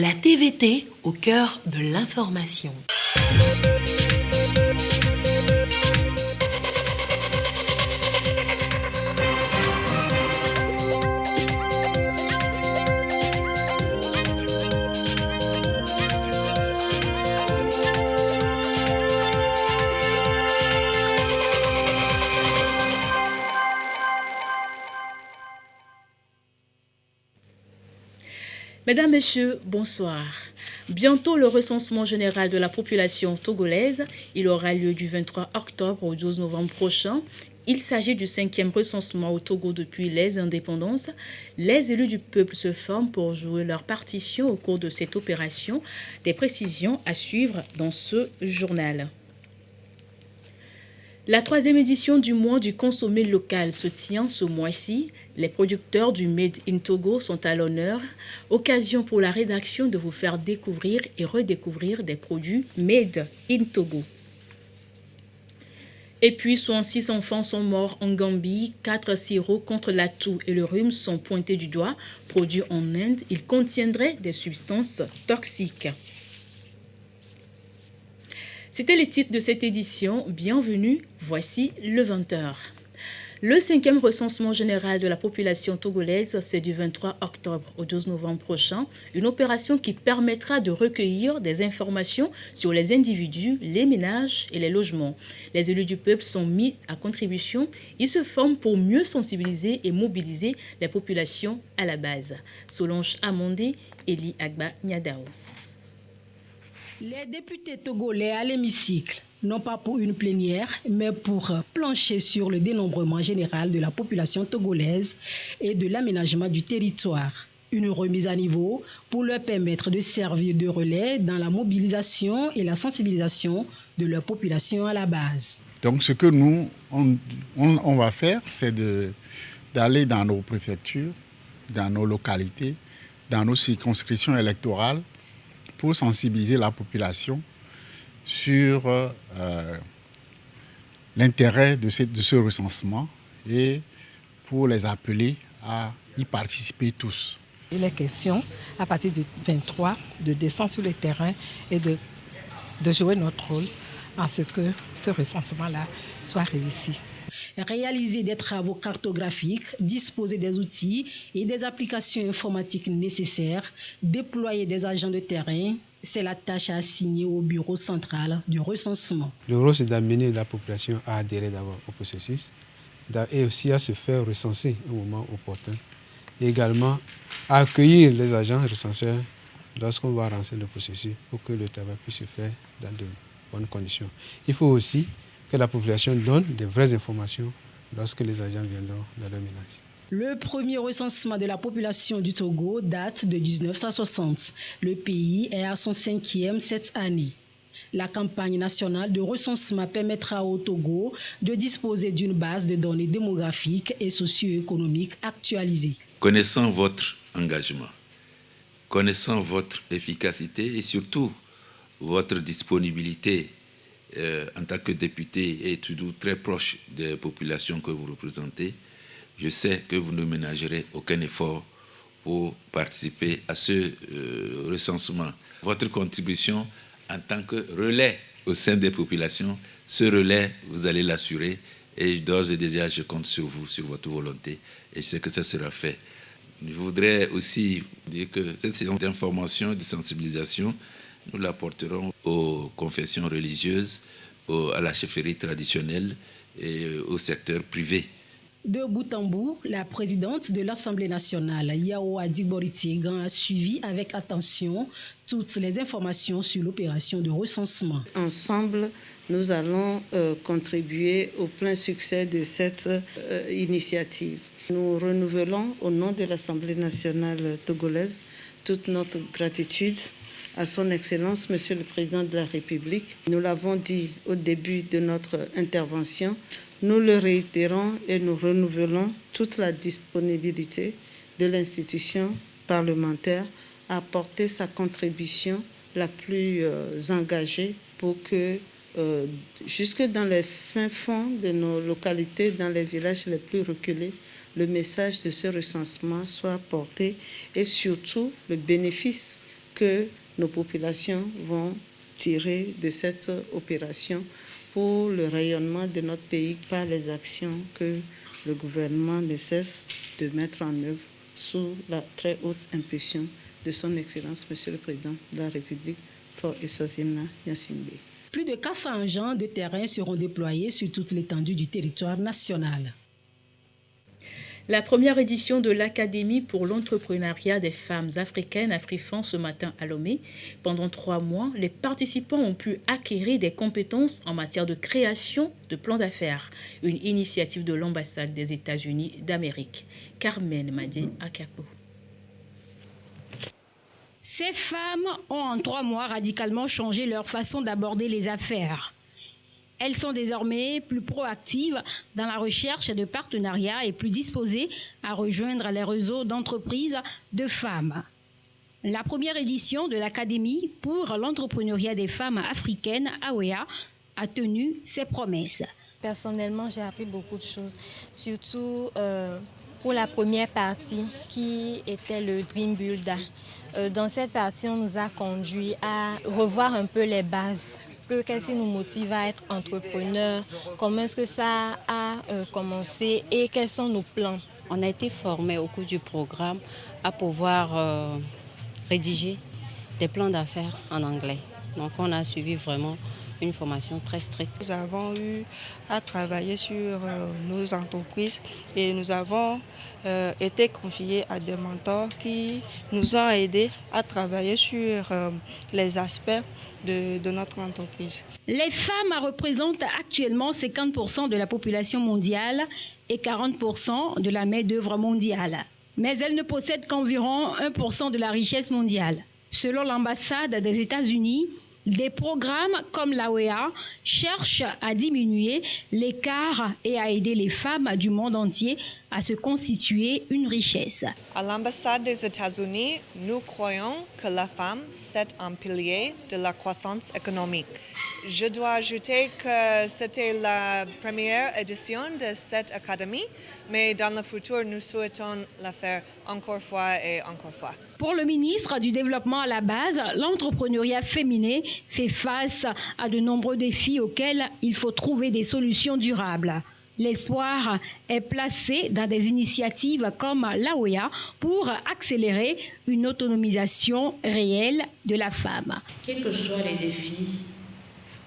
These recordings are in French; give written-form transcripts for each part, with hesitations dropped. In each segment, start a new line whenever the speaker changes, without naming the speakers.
La TVT au cœur de l'information.
Mesdames, Messieurs, bonsoir. Bientôt le recensement général de la population togolaise. Il aura lieu du 23 octobre au 12 novembre prochain. Il s'agit du 5e recensement au Togo depuis les indépendances. Les élus du peuple se forment pour jouer leur partition au cours de cette opération. Des précisions à suivre dans ce journal. La 3e édition du mois du consommé local se tient ce mois-ci. Les producteurs du Made in Togo sont à l'honneur. Occasion pour la rédaction de vous faire découvrir et redécouvrir des produits Made in Togo. Et puis, 66 enfants sont morts en Gambie. 4 sirops contre la toux et le rhume sont pointés du doigt. Produits en Inde, ils contiendraient des substances toxiques. C'était les titres de cette édition. Bienvenue, voici le 20h. Le 5e recensement général de la population togolaise, c'est du 23 octobre au 12 novembre prochain. Une opération qui permettra de recueillir des informations sur les individus, les ménages et les logements. Les élus du peuple sont mis à contribution. Ils se forment pour mieux sensibiliser et mobiliser les populations à la base. Solange Amondé, Eli Agba Nyadao.
Les députés togolais à l'hémicycle, non pas pour une plénière, mais pour plancher sur le dénombrement général de la population togolaise et de l'aménagement du territoire. Une remise à niveau pour leur permettre de servir de relais dans la mobilisation et la sensibilisation de leur population à la base.
Donc ce que nous, on va faire, c'est d'aller dans nos préfectures, dans nos localités, dans nos circonscriptions électorales, pour sensibiliser la population sur l'intérêt de ce recensement et pour les appeler à y participer tous.
Il est question, à partir du 23, de descendre sur le terrain et de jouer notre rôle en ce que ce recensement-là soit réussi.
Réaliser des travaux cartographiques, disposer des outils et des applications informatiques nécessaires, déployer des agents de terrain, c'est la tâche à assigner au bureau central du recensement.
Le rôle, c'est d'amener la population à adhérer d'abord au processus et aussi à se faire recenser au moment opportun. Et également à accueillir les agents recenseurs lorsqu'on va lancer le processus pour que le travail puisse se faire dans de bonnes conditions. Il faut aussi que la population donne des vraies informations lorsque les agents viendront dans leur ménage.
Le premier recensement de la population du Togo date de 1960. Le pays est à son 5e cette année. La campagne nationale de recensement permettra au Togo de disposer d'une base de données démographiques et socio-économiques actualisée.
Connaissant votre engagement, connaissant votre efficacité et surtout votre disponibilité en tant que député et toujours très proche des populations que vous représentez, je sais que vous ne ménagerez aucun effort pour participer à ce recensement. Votre contribution en tant que relais au sein des populations, ce relais, vous allez l'assurer et d'ores et déjà, je compte sur vous, sur votre volonté et je sais que ça sera fait. Je voudrais aussi dire que cette séance d'information et de sensibilisation, nous l'apporterons aux confessions religieuses, à la chefferie traditionnelle et au secteur privé.
De bout en bout, la présidente de l'Assemblée nationale, Yao Adigboritigan, a suivi avec attention toutes les informations sur l'opération de recensement.
Ensemble, nous allons contribuer au plein succès de cette initiative. Nous renouvelons au nom de l'Assemblée nationale togolaise toute notre gratitude à son Excellence, Monsieur le Président de la République. Nous l'avons dit au début de notre intervention, nous le réitérons et nous renouvelons toute la disponibilité de l'institution parlementaire à apporter sa contribution la plus engagée pour que jusque dans les fins fonds de nos localités, dans les villages les plus reculés, le message de ce recensement soit porté et surtout le bénéfice que nos populations vont tirer de cette opération pour le rayonnement de notre pays par les actions que le gouvernement ne cesse de mettre en œuvre sous la très haute impulsion de son Excellence, Monsieur le Président de la République, Faure Eswazina Gnassingbé.
Plus de 400 agents de terrain seront déployés sur toute l'étendue du territoire national.
La première édition de l'Académie pour l'entrepreneuriat des femmes africaines a pris fin ce matin à Lomé. Pendant 3 mois, les participants ont pu acquérir des compétences en matière de création de plans d'affaires, une initiative de l'ambassade des États-Unis d'Amérique. Carmen Madé Akapo.
Ces femmes ont en 3 mois radicalement changé leur façon d'aborder les affaires. Elles sont désormais plus proactives dans la recherche de partenariats et plus disposées à rejoindre les réseaux d'entreprises de femmes. La première édition de l'Académie pour l'entrepreneuriat des femmes africaines, AOEA, a tenu ses promesses.
Personnellement, j'ai appris beaucoup de choses, surtout pour la première partie qui était le Dream Builder. Dans cette partie, on nous a conduit à revoir un peu les bases. Qu'est-ce qui nous motive à être entrepreneur, comment est-ce que ça a commencé et quels sont nos plans.
On a été formés au cours du programme à pouvoir rédiger des plans d'affaires en anglais. Donc on a suivi vraiment une formation très stricte.
Nous avons eu à travailler sur nos entreprises et nous avons été confiés à des mentors qui nous ont aidés à travailler sur les aspects de notre entreprise.
Les femmes représentent actuellement 50% de la population mondiale et 40% de la main-d'œuvre mondiale. Mais elles ne possèdent qu'environ 1% de la richesse mondiale. Selon l'ambassade des États-Unis, des programmes comme l'AOEA cherchent à diminuer l'écart et à aider les femmes du monde entier à se constituer une richesse.
À l'ambassade des États-Unis, nous croyons que la femme, c'est un pilier de la croissance économique. Je dois ajouter que c'était la première édition de cette académie, mais dans le futur, nous souhaitons la faire encore fois et encore fois.
Pour le ministre du Développement à la base, l'entrepreneuriat féminin fait face à de nombreux défis auxquels il faut trouver des solutions durables. L'espoir est placé dans des initiatives comme l'AOEA pour accélérer une autonomisation réelle de la femme.
Quels que soient les défis,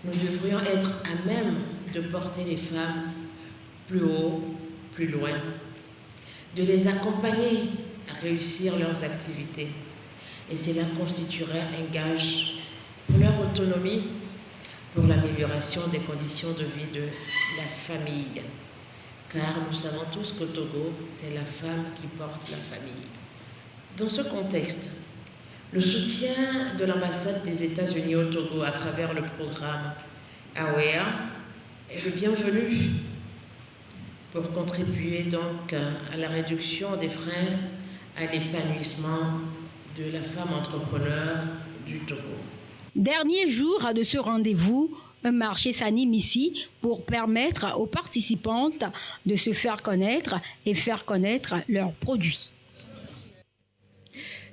nous devrions être à même de porter les femmes plus haut, plus loin, de les accompagner à réussir leurs activités. Et cela constituerait un gage pour leur autonomie, pour l'amélioration des conditions de vie de la famille. Car nous savons tous qu'au Togo, c'est la femme qui porte la famille. Dans ce contexte, le soutien de l'ambassade des États-Unis au Togo à travers le programme AOEA est le bienvenu pour contribuer donc à la réduction des freins à l'épanouissement de la femme entrepreneur du Togo.
Dernier jour de ce rendez-vous, un marché s'anime ici pour permettre aux participantes de se faire connaître et faire connaître leurs produits.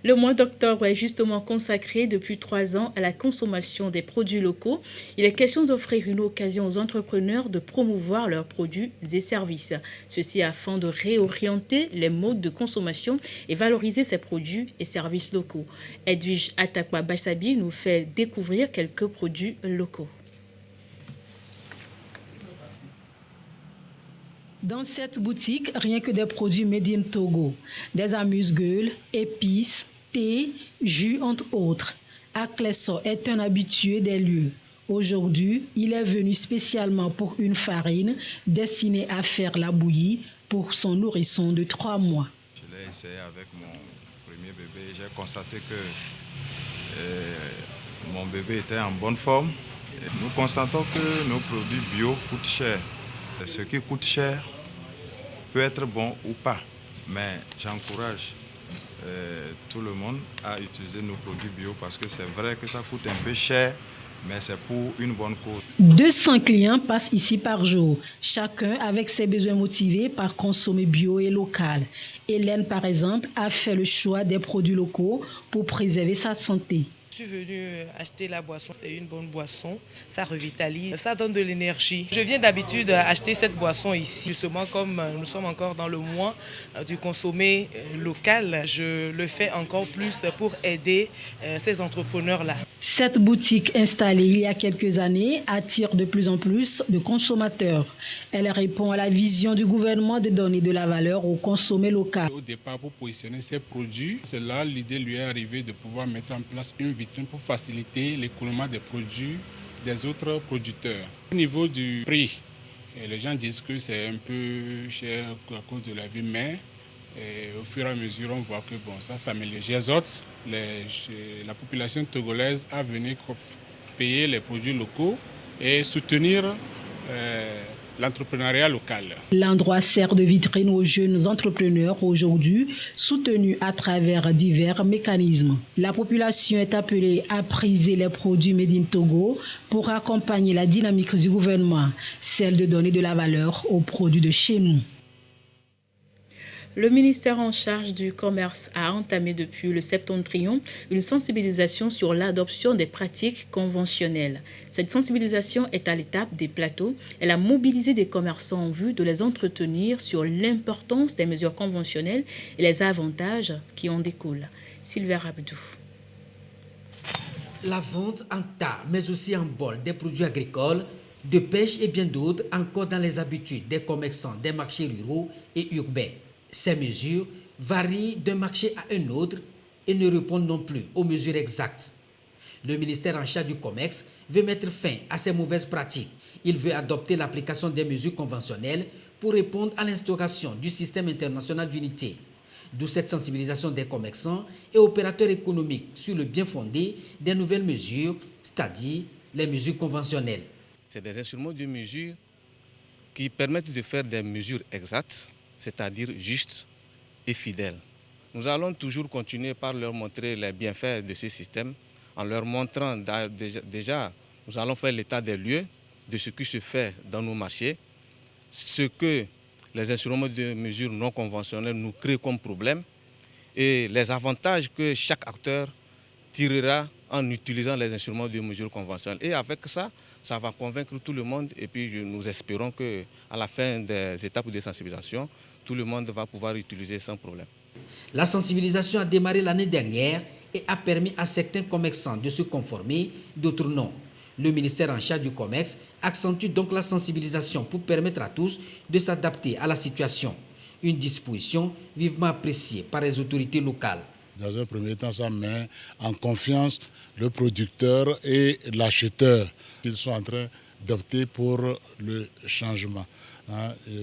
Le mois d'octobre est justement consacré depuis 3 ans à la consommation des produits locaux. Il est question d'offrir une occasion aux entrepreneurs de promouvoir leurs produits et services. Ceci afin de réorienter les modes de consommation et valoriser ces produits et services locaux. Edwige Atakwa Bassabi nous fait découvrir quelques produits locaux.
Dans cette boutique, rien que des produits made in Togo, des amuse-gueules, épices, thé, jus, entre autres. Aklesso est un habitué des lieux. Aujourd'hui, il est venu spécialement pour une farine destinée à faire la bouillie pour son nourrisson de 3 mois.
Je l'ai essayé avec mon premier bébé et j'ai constaté que mon bébé était en bonne forme. Et nous constatons que nos produits bio coûtent cher. Ce qui coûte cher peut être bon ou pas, mais j'encourage tout le monde à utiliser nos produits bio parce que c'est vrai que ça coûte un peu cher, mais c'est pour une bonne cause.
200 clients passent ici par jour, chacun avec ses besoins motivés par consommer bio et local. Hélène, par exemple, a fait le choix des produits locaux pour préserver sa santé.
Je suis venue acheter la boisson, c'est une bonne boisson, ça revitalise, ça donne de l'énergie. Je viens d'habitude acheter cette boisson ici, justement comme nous sommes encore dans le mois du consommé local, je le fais encore plus pour aider ces entrepreneurs-là.
Cette boutique installée il y a quelques années attire de plus en plus de consommateurs. Elle répond à la vision du gouvernement de donner de la valeur au consommé local.
Au départ, pour positionner ces produits, c'est là l'idée lui est arrivée de pouvoir mettre en place une vitrine pour faciliter l'écoulement des produits des autres producteurs. Au niveau du prix, les gens disent que c'est un peu cher à cause de la vie, mais au fur et à mesure, on voit que bon, ça s'améliore. J'exhorte la population togolaise à venir payer les produits locaux et soutenir l'entrepreneuriat local.
L'endroit sert de vitrine aux jeunes entrepreneurs aujourd'hui, soutenus à travers divers mécanismes. La population est appelée à priser les produits Made in Togo pour accompagner la dynamique du gouvernement, celle de donner de la valeur aux produits de chez nous.
Le ministère en charge du commerce a entamé depuis le septentrion une sensibilisation sur l'adoption des pratiques conventionnelles. Cette sensibilisation est à l'étape des plateaux. Elle a mobilisé des commerçants en vue de les entretenir sur l'importance des mesures conventionnelles et les avantages qui en découlent. Sylvain Abdou.
La vente en tas, mais aussi en bol des produits agricoles, de pêche et bien d'autres encore dans les habitudes des commerçants des marchés ruraux et urbains. Ces mesures varient d'un marché à un autre et ne répondent non plus aux mesures exactes. Le ministère en charge du commerce veut mettre fin à ces mauvaises pratiques. Il veut adopter l'application des mesures conventionnelles pour répondre à l'instauration du système international d'unité. D'où cette sensibilisation des commerçants et opérateurs économiques sur le bien fondé des nouvelles mesures, c'est-à-dire les mesures conventionnelles.
C'est des instruments de mesure qui permettent de faire des mesures exactes, c'est-à-dire justes et fidèles. Nous allons toujours continuer par leur montrer les bienfaits de ce système, en leur montrant déjà, nous allons faire l'état des lieux de ce qui se fait dans nos marchés, ce que les instruments de mesure non conventionnels nous créent comme problème et les avantages que chaque acteur tirera en utilisant les instruments de mesure conventionnels. Et avec ça, ça va convaincre tout le monde et puis nous espérons qu'à la fin des étapes de sensibilisation, tout le monde va pouvoir utiliser sans problème.
La sensibilisation a démarré l'année dernière et a permis à certains commerçants de se conformer, d'autres non. Le ministère en charge du commerce accentue donc la sensibilisation pour permettre à tous de s'adapter à la situation. Une disposition vivement appréciée par les autorités locales.
Dans un premier temps, ça met en confiance le producteur et l'acheteur. Ils sont en train d'opter pour le changement.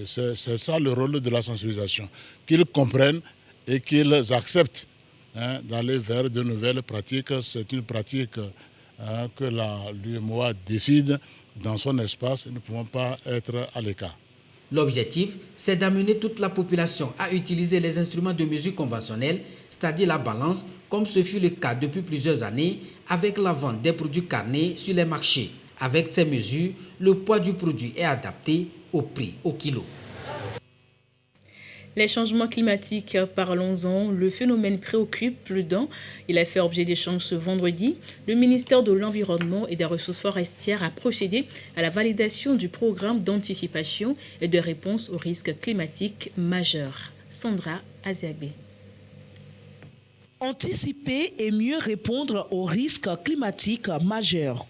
C'est ça le rôle de la sensibilisation. Qu'ils comprennent et qu'ils acceptent d'aller vers de nouvelles pratiques. C'est une pratique que l'UEMOA décide dans son espace. Nous ne pouvons pas être à l'écart.
L'objectif, c'est d'amener toute la population à utiliser les instruments de mesure conventionnels, c'est-à-dire la balance, comme ce fut le cas depuis plusieurs années avec la vente des produits carnés sur les marchés. Avec ces mesures, le poids du produit est adapté au prix au kilo.
Les changements climatiques, parlons-en. Le phénomène préoccupe plus d'un. Il a fait objet d'échanges ce vendredi. Le ministère de l'Environnement et des Ressources forestières a procédé à la validation du programme d'anticipation et de réponse aux risques climatiques majeurs. Sandra Aziagbe.
Anticiper et mieux répondre aux risques climatiques majeurs.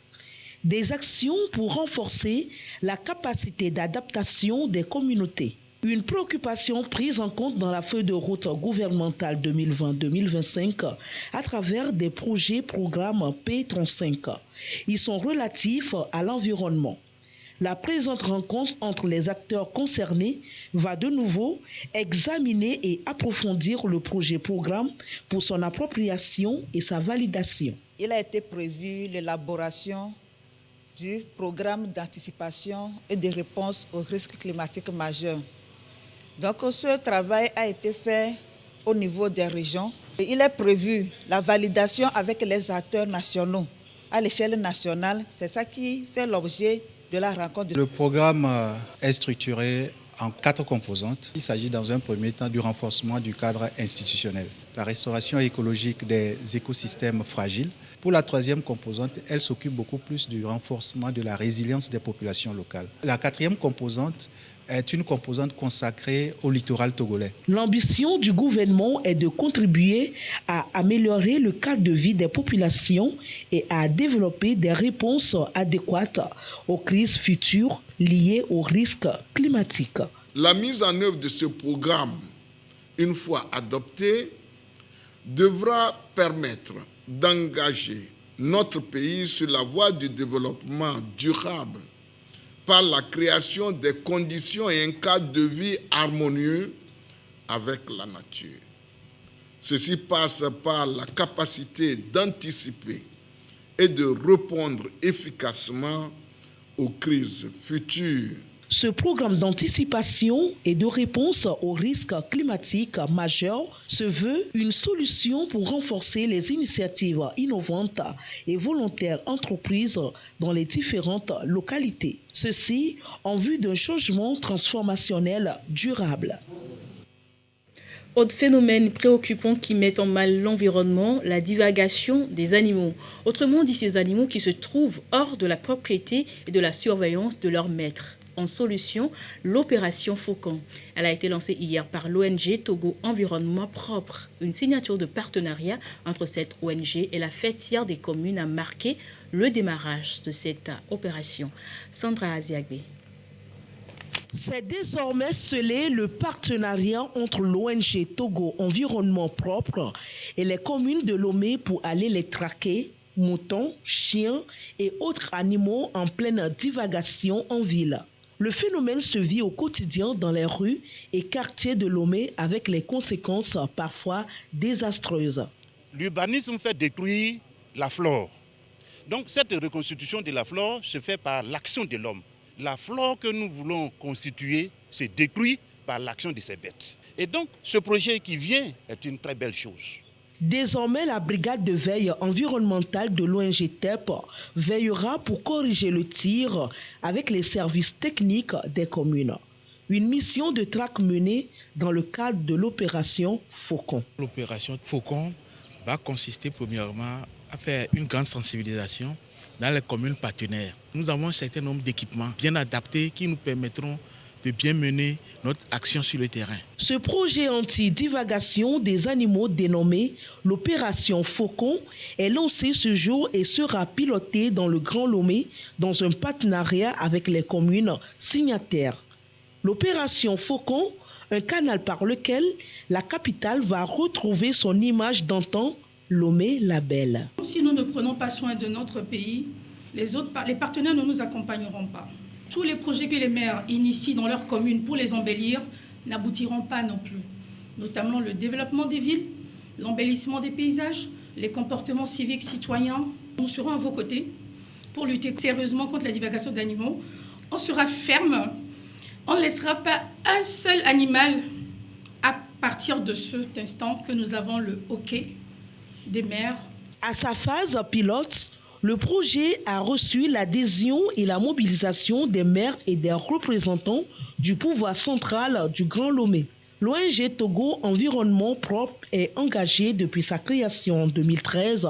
Des actions pour renforcer la capacité d'adaptation des communautés. Une préoccupation prise en compte dans la feuille de route gouvernementale 2020-2025 à travers des projets-programmes P35. Ils sont relatifs à l'environnement. La présente rencontre entre les acteurs concernés va de nouveau examiner et approfondir le projet-programme pour son appropriation et sa validation.
Il a été prévu l'élaboration du programme d'anticipation et de réponse aux risques climatiques majeurs. Donc ce travail a été fait au niveau des régions. Et il est prévu la validation avec les acteurs nationaux à l'échelle nationale. C'est ça qui fait l'objet de la rencontre.
Le programme est structuré en 4 composantes. Il s'agit dans un premier temps du renforcement du cadre institutionnel, la restauration écologique des écosystèmes fragiles. Pour la 3e composante, elle s'occupe beaucoup plus du renforcement de la résilience des populations locales. La 4e composante est une composante consacrée au littoral togolais.
L'ambition du gouvernement est de contribuer à améliorer le cadre de vie des populations et à développer des réponses adéquates aux crises futures liées aux risques climatiques.
La mise en œuvre de ce programme, une fois adopté, devra permettre d'engager notre pays sur la voie du développement durable par la création des conditions et un cadre de vie harmonieux avec la nature. Ceci passe par la capacité d'anticiper et de répondre efficacement aux crises futures.
Ce programme d'anticipation et de réponse aux risques climatiques majeurs se veut une solution pour renforcer les initiatives innovantes et volontaires entreprises dans les différentes localités. Ceci en vue d'un changement transformationnel durable.
Autre phénomène préoccupant qui met en mal l'environnement, la divagation des animaux. Autrement dit, ces animaux qui se trouvent hors de la propriété et de la surveillance de leur maître. En solution, l'opération Faucon. Elle a été lancée hier par l'ONG Togo Environnement Propre. Une signature de partenariat entre cette ONG et la fêtière des communes a marqué le démarrage de cette opération. Sandra Aziagbe.
C'est désormais scellé le partenariat entre l'ONG Togo Environnement Propre et les communes de Lomé pour aller les traquer, moutons, chiens et autres animaux en pleine divagation en ville. Le phénomène se vit au quotidien dans les rues et quartiers de Lomé avec les conséquences parfois désastreuses.
L'urbanisme fait détruire la flore. Donc cette reconstitution de la flore se fait par l'action de l'homme. La flore que nous voulons constituer se détruit par l'action de ces bêtes. Et donc ce projet qui vient est une très belle chose.
Désormais, la brigade de veille environnementale de l'ONG TEP veillera pour corriger le tir avec les services techniques des communes. Une mission de traque menée dans le cadre de l'opération Faucon.
L'opération Faucon va consister premièrement à faire une grande sensibilisation dans les communes partenaires. Nous avons un certain nombre d'équipements bien adaptés qui nous permettront de bien mener notre action sur le terrain.
Ce projet anti-divagation des animaux dénommé l'opération Faucon est lancé ce jour et sera piloté dans le Grand Lomé dans un partenariat avec les communes signataires. L'opération Faucon, un canal par lequel la capitale va retrouver son image d'antan, Lomé la Belle.
Si nous ne prenons pas soin de notre pays, les partenaires ne nous accompagneront pas. Tous les projets que les maires initient dans leur commune pour les embellir n'aboutiront pas non plus, notamment le développement des villes, l'embellissement des paysages, les comportements civiques citoyens. Nous serons à vos côtés pour lutter sérieusement contre la divagation d'animaux. On sera ferme, on ne laissera pas un seul animal à partir de cet instant que nous avons le hockey des maires.
À sa phase pilote, le projet a reçu l'adhésion et la mobilisation des maires et des représentants du pouvoir central du Grand Lomé. L'ONG Togo Environnement Propre est engagée depuis sa création en 2013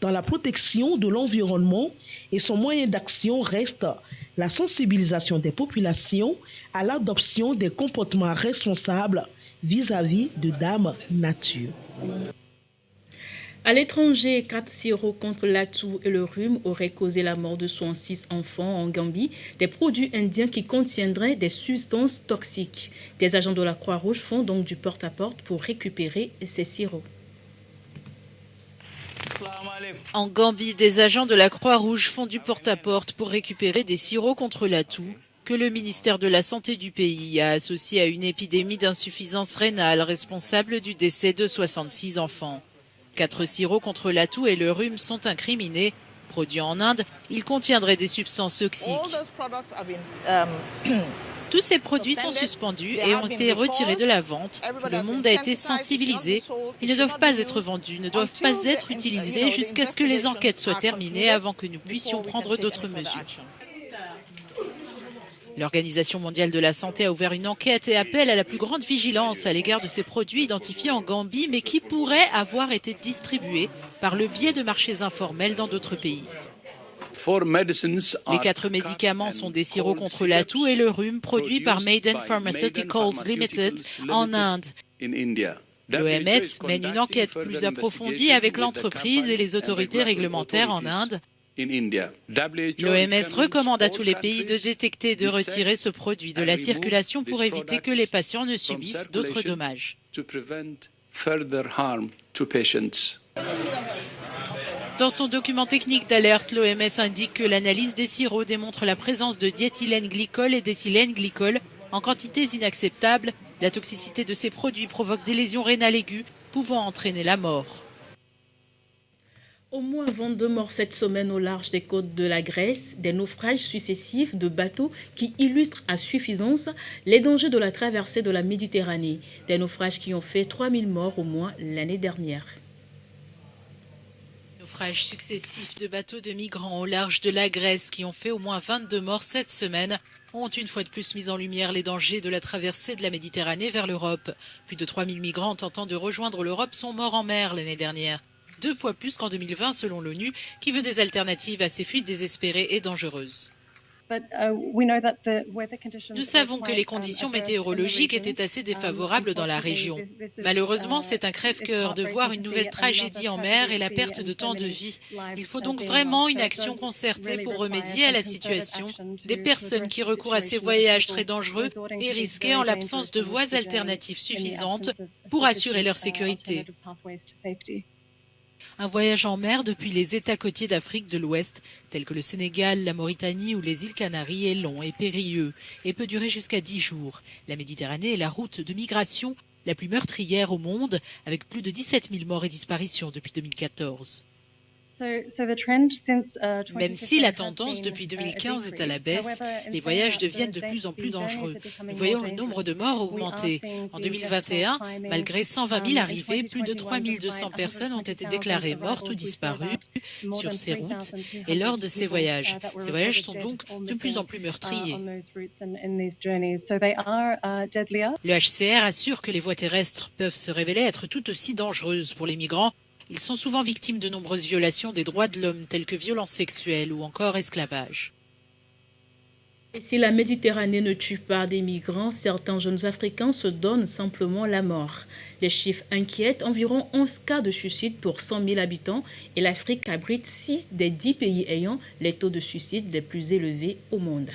dans la protection de l'environnement et son moyen d'action reste la sensibilisation des populations à l'adoption des comportements responsables vis-à-vis de Dame Nature.
À l'étranger, 4 sirops contre l'atout et le rhume auraient causé la mort de 66 enfants en Gambie. Des produits indiens qui contiendraient des substances toxiques. Des agents de la Croix-Rouge font donc du porte-à-porte pour récupérer ces sirops.
En Gambie, des agents de la Croix-Rouge font du porte-à-porte pour récupérer des sirops contre l'atout que le ministère de la Santé du pays a associé à une épidémie d'insuffisance rénale responsable du décès de 66 enfants. 4 sirops contre l'atout et le rhume sont incriminés. Produits en Inde, ils contiendraient des substances toxiques. Tous ces produits sont suspendus et ont été retirés de la vente. Tout le monde a été sensibilisé. Ils ne doivent pas être vendus, ne doivent pas être utilisés jusqu'à ce que les enquêtes soient terminées avant que nous puissions prendre d'autres mesures. L'Organisation mondiale de la santé a ouvert une enquête et appelle à la plus grande vigilance à l'égard de ces produits identifiés en Gambie, mais qui pourraient avoir été distribués par le biais de marchés informels dans d'autres pays. Les 4 médicaments sont des sirops contre la toux et le rhume produits par Maiden Pharmaceuticals Limited en Inde. L'OMS mène une enquête plus approfondie avec l'entreprise et les autorités réglementaires en Inde. L'OMS recommande à tous les pays de détecter et de retirer ce produit de la circulation pour éviter que les patients ne subissent d'autres dommages. Dans son document technique d'alerte, l'OMS indique que l'analyse des sirops démontre la présence de diéthylène glycol et d'éthylène glycol en quantités inacceptables. La toxicité de ces produits provoque des lésions rénales aiguës pouvant entraîner la mort.
Au moins 22 morts cette semaine au large des côtes de la Grèce, des naufrages successifs de bateaux qui illustrent à suffisance les dangers de la traversée de la Méditerranée. Des naufrages qui ont fait 3000 morts au moins l'année dernière.
Naufrages successifs de bateaux de migrants au large de la Grèce qui ont fait au moins 22 morts cette semaine ont une fois de plus mis en lumière les dangers de la traversée de la Méditerranée vers l'Europe. Plus de 3000 migrants tentant de rejoindre l'Europe sont morts en mer l'année dernière. 2 fois plus qu'en 2020 selon l'ONU, qui veut des alternatives à ces fuites désespérées et dangereuses. Nous savons que les conditions météorologiques étaient assez défavorables dans la région. Malheureusement, c'est un crève-cœur de voir une nouvelle tragédie en mer et la perte de tant de vies. Il faut donc vraiment une action concertée pour remédier à la situation. Des personnes qui recourent à ces voyages très dangereux et risqués en l'absence de voies alternatives suffisantes pour assurer leur sécurité. Un voyage en mer depuis les États côtiers d'Afrique de l'Ouest, tels que le Sénégal, la Mauritanie ou les îles Canaries, est long et périlleux et peut durer jusqu'à 10 jours. La Méditerranée est la route de migration la plus meurtrière au monde, avec plus de 17 000 morts et disparitions depuis 2014. Même si la tendance depuis 2015 est à la baisse, les voyages deviennent de plus en plus dangereux. Nous voyons le nombre de morts augmenter. En 2021, malgré 120 000 arrivées, plus de 3 200 personnes ont été déclarées mortes ou disparues sur ces routes et lors de ces voyages. Ces voyages sont donc de plus en plus meurtriers. Le HCR assure que les voies terrestres peuvent se révéler être tout aussi dangereuses pour les migrants. Ils sont souvent victimes de nombreuses violations des droits de l'homme, telles que violences sexuelles ou encore esclavage.
Et si la Méditerranée ne tue pas des migrants, certains jeunes Africains se donnent simplement la mort. Les chiffres inquiètent, environ 11 cas de suicide pour 100 000 habitants et l'Afrique abrite 6 des 10 pays ayant les taux de suicide les plus élevés au monde.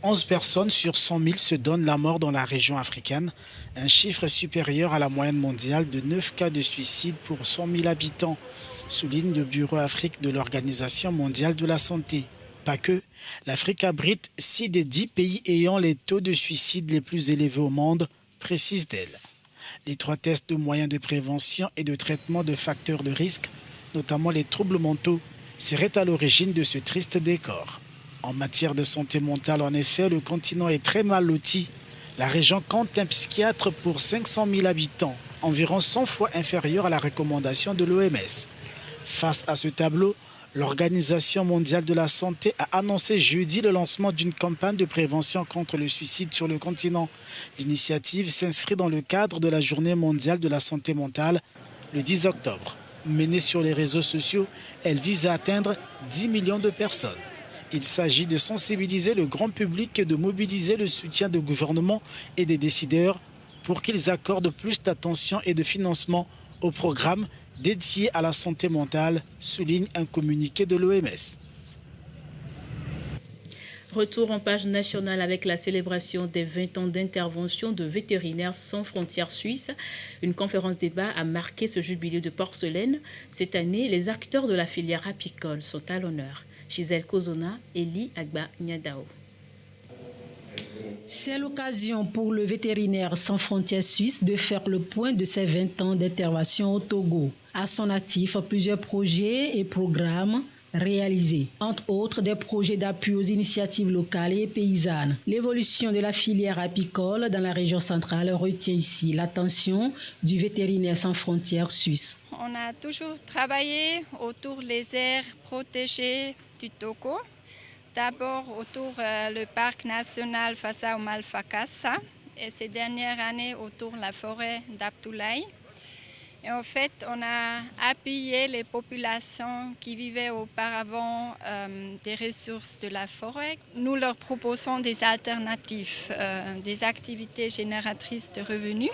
11 personnes sur 100 000 se donnent la mort dans la région africaine, un chiffre supérieur à la moyenne mondiale de 9 cas de suicide pour 100 000 habitants, souligne le Bureau Afrique de l'Organisation mondiale de la santé. Pas que, l'Afrique abrite 6 des 10 pays ayant les taux de suicide les plus élevés au monde, précise-t-elle. L'étroitesse de moyens de prévention et de traitement de facteurs de risque, notamment les troubles mentaux, serait à l'origine de ce triste décor. En matière de santé mentale, en effet, le continent est très mal loti. La région compte un psychiatre pour 500 000 habitants, environ 100 fois inférieur à la recommandation de l'OMS. Face à ce tableau, l'Organisation mondiale de la santé a annoncé jeudi le lancement d'une campagne de prévention contre le suicide sur le continent. L'initiative s'inscrit dans le cadre de la Journée mondiale de la santé mentale, le 10 octobre. Menée sur les réseaux sociaux, elle vise à atteindre 10 millions de personnes. Il s'agit de sensibiliser le grand public et de mobiliser le soutien des gouvernements et des décideurs pour qu'ils accordent plus d'attention et de financement au programme dédié à la santé mentale, souligne un communiqué de l'OMS.
Retour en page nationale avec la célébration des 20 ans d'intervention de Vétérinaires sans frontières suisses. Une conférence débat a marqué ce jubilé de porcelaine. Cette année, les acteurs de la filière apicole sont à l'honneur. Gisèle Kozona et Li Agba Nyadao.
C'est l'occasion pour le Vétérinaire sans frontières suisse de faire le point de ses 20 ans d'intervention au Togo. À son actif, plusieurs projets et programmes réaliser, entre autres, des projets d'appui aux initiatives locales et paysannes. L'évolution de la filière apicole dans la région centrale retient ici l'attention du vétérinaire sans frontières suisse.
On a toujours travaillé autour des aires protégées du Togo. D'abord autour le parc national Fassa Oumar Fakassa et ces dernières années autour de la forêt d'Abdoulaye. Et en fait, on a appuyé les populations qui vivaient auparavant des ressources de la forêt. Nous leur proposons des alternatives, des activités génératrices de revenus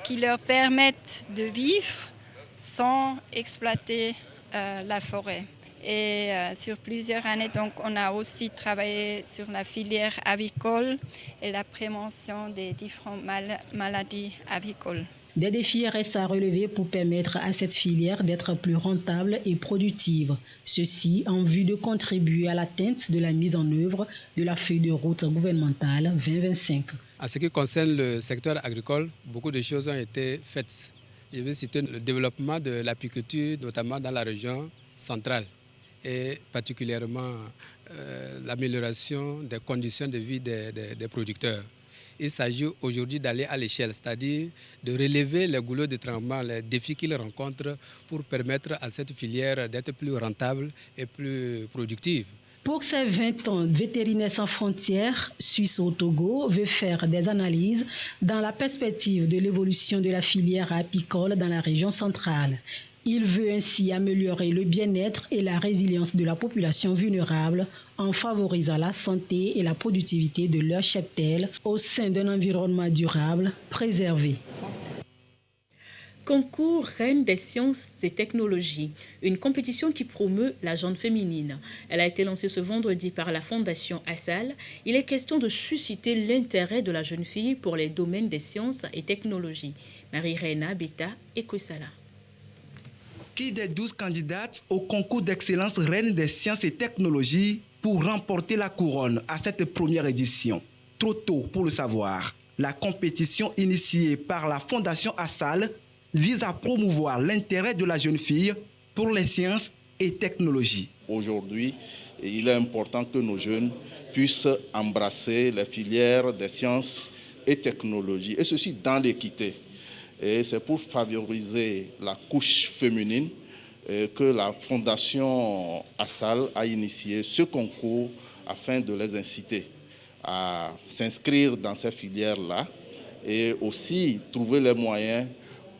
qui leur permettent de vivre sans exploiter la forêt. Et sur plusieurs années, donc, on a aussi travaillé sur la filière avicole et la prévention des différentes maladies avicoles.
Des défis restent à relever pour permettre à cette filière d'être plus rentable et productive. Ceci en vue de contribuer à l'atteinte de la mise en œuvre de la feuille de route gouvernementale 2025.
En ce qui concerne le secteur agricole, beaucoup de choses ont été faites. Je vais citer le développement de l'apiculture, notamment dans la région centrale, et particulièrement l'amélioration des conditions de vie des producteurs. Il s'agit aujourd'hui d'aller à l'échelle, c'est-à-dire de relever les goulots de tremblement, les défis qu'ils rencontrent pour permettre à cette filière d'être plus rentable et plus productive.
Pour ces 20 ans, Vétérinaires sans frontières Suisse au Togo veut faire des analyses dans la perspective de l'évolution de la filière apicole dans la région centrale. Il veut ainsi améliorer le bien-être et la résilience de la population vulnérable en favorisant la santé et la productivité de leur cheptel au sein d'un environnement durable préservé.
Concours Reine des sciences et technologies, une compétition qui promeut la gente féminine. Elle a été lancée ce vendredi par la Fondation Assal. Il est question de susciter l'intérêt de la jeune fille pour les domaines des sciences et technologies. Marie-Reina Beta et Koussala.
Qui des 12 candidates au concours d'excellence Reine des sciences et technologies pour remporter la couronne à cette première édition? Trop tôt pour le savoir. La compétition initiée par la Fondation Assal vise à promouvoir l'intérêt de la jeune fille pour les sciences et technologies.
Aujourd'hui, il est important que nos jeunes puissent embrasser les filières des sciences et technologies, et ceci dans l'équité. Et c'est pour favoriser la couche féminine que la Fondation Assal a initié ce concours afin de les inciter à s'inscrire dans ces filières-là et aussi trouver les moyens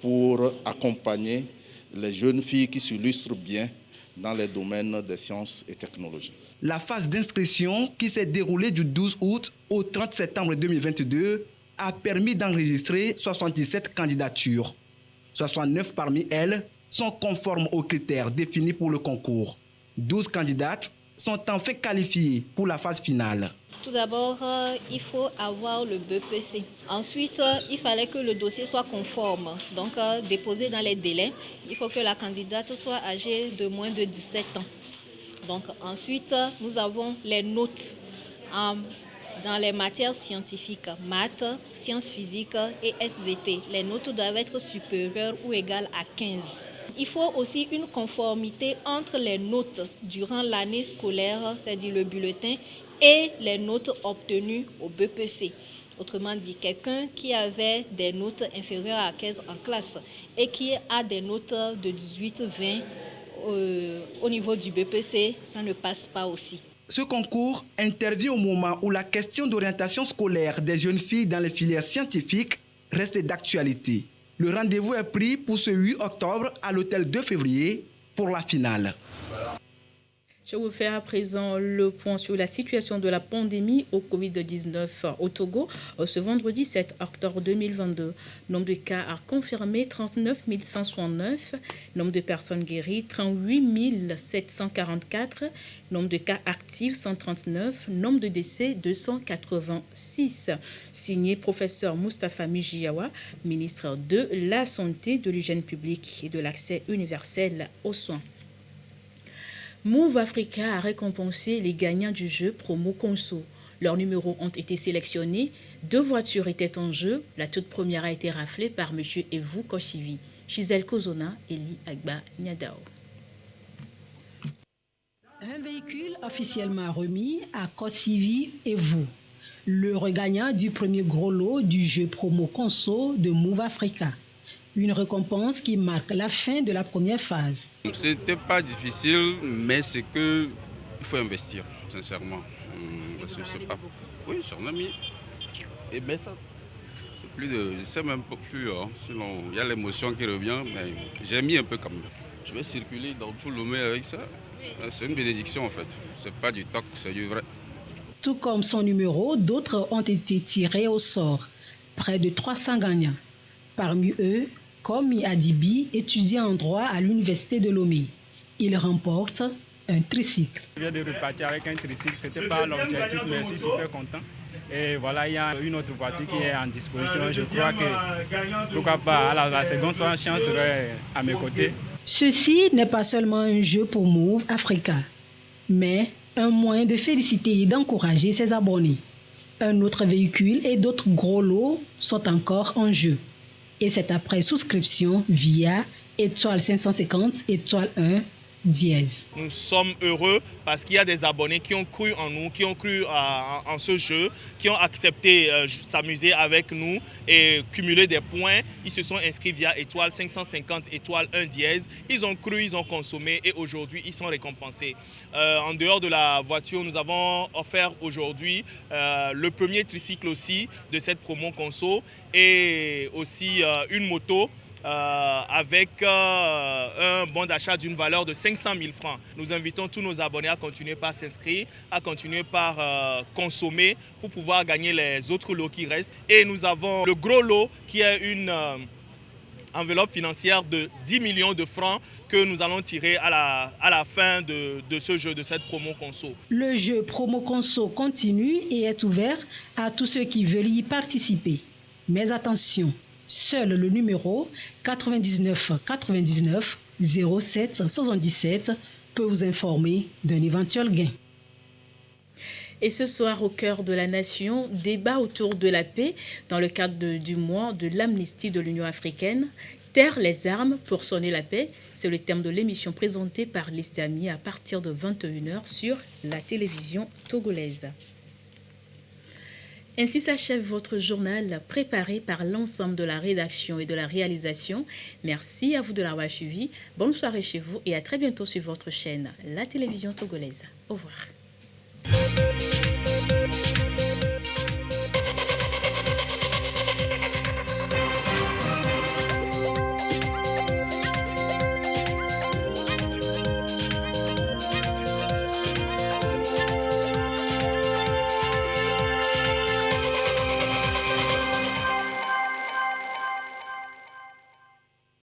pour accompagner les jeunes filles qui s'illustrent bien dans les domaines des sciences et technologies.
La phase d'inscription qui s'est déroulée du 12 août au 30 septembre 2022 a permis d'enregistrer 77 candidatures. 69 parmi elles sont conformes aux critères définis pour le concours. 12 candidates sont enfin qualifiées pour la phase finale.
Tout d'abord, il faut avoir le BPC. Ensuite, il fallait que le dossier soit conforme, donc déposé dans les délais. Il faut que la candidate soit âgée de moins de 17 ans. Donc ensuite, nous avons les notes dans les matières scientifiques, maths, sciences physiques et SVT. Les notes doivent être supérieures ou égales à 15. Il faut aussi une conformité entre les notes durant l'année scolaire, c'est-à-dire le bulletin, et les notes obtenues au BPC. Autrement dit, quelqu'un qui avait des notes inférieures à 15 en classe et qui a des notes de 18-20 au niveau du BPC, ça ne passe pas aussi.
Ce concours intervient au moment où la question d'orientation scolaire des jeunes filles dans les filières scientifiques reste d'actualité. Le rendez-vous est pris pour ce 8 octobre à l'hôtel 2 février pour la finale.
Je vous fais à présent le point sur la situation de la pandémie au Covid-19 au Togo ce vendredi 7 octobre 2022. Nombre de cas à confirmer 39 169, nombre de personnes guéries 38 744, nombre de cas actifs 139, nombre de décès 286. Signé professeur Moustapha Mijiawa, ministre de la Santé, de l'Hygiène publique et de l'accès universel aux soins. Move Africa a récompensé les gagnants du jeu Promo Conso. Leurs numéros ont été sélectionnés. 2 voitures étaient en jeu. La toute première a été raflée par M. Evou Koshivi, Gisèle Kozona et Li Agba Niadao.
Un véhicule officiellement remis à Kosivi et vous, le regagnant du premier gros lot du jeu promo conso de Move Africa. Une récompense qui marque la fin de la première phase.
C'était pas difficile, mais c'est que il faut investir, sincèrement. Parce que c'est pas... Oui, j'en ai mis. Et bien ça, c'est plus de... Je sais même pas plus, hein. Sinon il y a l'émotion qui revient, mais j'ai mis un peu quand même. Je vais circuler dans tout Lomé avec ça. C'est une bénédiction en fait. C'est pas du toc, c'est du vrai.
Tout comme son numéro, d'autres ont été tirés au sort. Près de 300 gagnants. Parmi eux, Komi Adibi, étudiant en droit à l'université de Lomé. Il remporte un tricycle.
Je viens de repartir avec un tricycle, ce n'était pas l'objectif, mais je suis super content. Et voilà, il y a une autre voiture qui est en disposition. Je crois que, pourquoi pas, la seconde chance serait à mes côtés.
Ceci n'est pas seulement un jeu pour Move Africa, mais un moyen de féliciter et d'encourager ses abonnés. Un autre véhicule et d'autres gros lots sont encore en jeu. Et c'est après souscription via étoile 550, étoile 1, dièse.
Nous sommes heureux parce qu'il y a des abonnés qui ont cru en nous, qui ont cru en ce jeu, qui ont accepté s'amuser avec nous et cumuler des points. Ils se sont inscrits via étoile 550, étoile 1 dièse. Ils ont cru, ils ont consommé et aujourd'hui ils sont récompensés. En dehors de la voiture, nous avons offert aujourd'hui le premier tricycle aussi de cette promo conso et aussi une moto. Avec un bon d'achat d'une valeur de 500 000 francs. Nous invitons tous nos abonnés à continuer par s'inscrire, à continuer par consommer pour pouvoir gagner les autres lots qui restent. Et nous avons le gros lot qui est une enveloppe financière de 10 millions de francs que nous allons tirer à la fin de ce jeu, de cette promo conso.
Le jeu promo conso continue et est ouvert à tous ceux qui veulent y participer. Mais attention, seul le numéro 99 99 07 77 peut vous informer d'un éventuel gain.
Et ce soir, au cœur de la nation, débat autour de la paix dans le cadre du mois de l'amnistie de l'Union africaine. Taire les armes pour sonner la paix, c'est le thème de l'émission présentée par l'Istami à partir de 21h sur la télévision togolaise. Ainsi s'achève votre journal préparé par l'ensemble de la rédaction et de la réalisation. Merci à vous de l'avoir suivi. Bonne soirée chez vous et à très bientôt sur votre chaîne, la télévision togolaise. Au revoir.